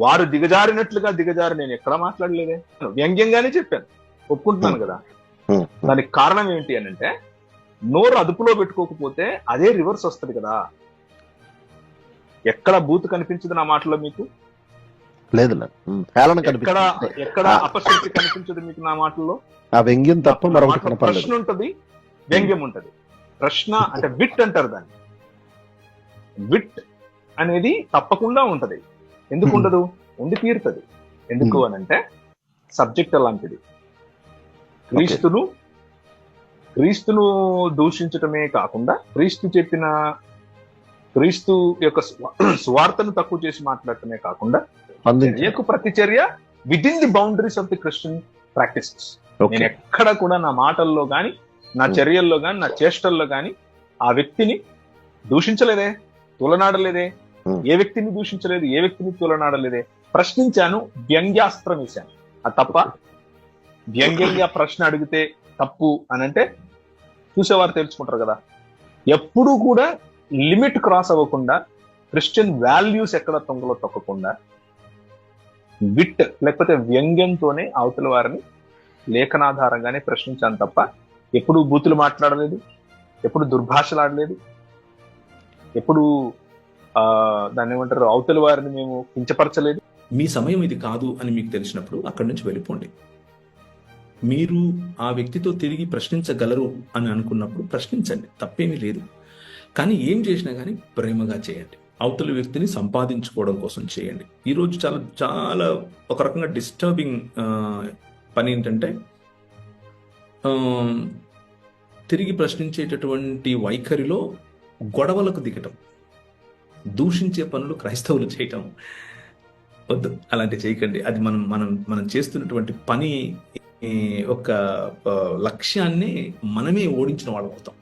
వారు దిగజారినట్లుగా దిగజారి నేను ఎక్కడా మాట్లాడలేదే, వ్యంగ్యంగానే చెప్పాను, ఒప్పుకుంటున్నాను కదా. దానికి కారణం ఏంటి అని అంటే, నోరు అదుపులో పెట్టుకోకపోతే అదే రివర్స్ వస్తుంది కదా. ఎక్కడ బూత్ కనిపించదు నా మాటలో మీకు? లేదు, ఎక్కడ అపశృతి కనిపించదు మీకు నా మాటల్లో? ఆ వ్యంగ్యం తప్ప మరొకటి ప్రశ్న ఉంటది, వ్యంగ్యం ఉంటది. ప్రశ్న అంటే విట్ అంటారు దాన్ని. విట్ అనేది తప్పకుండా ఉంటది. ఎందుకు ఉండదు? ఉండి తీరుతుంది. ఎందుకు అని అంటే సబ్జెక్ట్ అలాంటిది. క్రీస్తును దూషించటమే కాకుండా క్రీస్తు యొక్క సువార్తను తక్కువ చేసి మాట్లాడటమే కాకుండా చర్యకు ప్రతి చర్య with in the boundaries of the Christian practices. నేను ఎక్కడ కూడా నా మాటల్లో గాని, నా చర్యల్లో గాని, నా చేష్టల్లో గాని ఆ వ్యక్తిని దూషించలేదే, తులనాడలేదే. ఏ వ్యక్తిని దూషించలేదు, ఏ వ్యక్తిని తులనాడలేదే. ప్రశ్నించాను, వ్యంగ్యాస్త్రం వేశాను. అది తప్ప? వ్యంగ్యంగా ప్రశ్న అడిగితే తప్పు అని అంటే చూసేవారు తెలుసుకుంటారు కదా. ఎప్పుడూ కూడా లిమిట్ క్రాస్ అవ్వకుండా, క్రిస్టియన్ వాల్యూస్ ఎక్కడ తొంగలో తొక్కకుండా, విట్ లేకపోతే వ్యంగ్యంతోనే అవతల వారిని లేఖనాధారంగానే ప్రశ్నించాను తప్ప ఎప్పుడు బూతులు మాట్లాడలేదు, ఎప్పుడు దుర్భాషలాడలేదు, ఎప్పుడు దాన్ని ఏమంటారు అవతల వారిని మేము కించపరచలేదు. మీ సమయం ఇది కాదు అని మీకు తెలిసినప్పుడు అక్కడి నుంచి వెళ్ళిపోండి. మీరు ఆ వ్యక్తితో తిరిగి ప్రశ్నించగలరు అని అనుకున్నప్పుడు ప్రశ్నించండి, తప్పేమీ లేదు. కానీ ఏం చేసినా కానీ ప్రేమగా చేయండి. అవతల వ్యక్తిని సంపాదించుకోవడం కోసం చేయండి. ఈరోజు చాలా చాలా ఒక రకంగా డిస్టర్బింగ్ పని ఏంటంటే, తిరిగి ప్రశ్నించేటటువంటి వైఖరిలో గొడవలకు దిగటం, దూషించే పనులు క్రైస్తవులు చేయటం వద్దు. అలాంటి చేయకండి. అది మనం చేస్తున్నటువంటి పని ఒక లక్ష్యాన్ని మనమే ఓడించిన వాళ్ళం అవుతాం.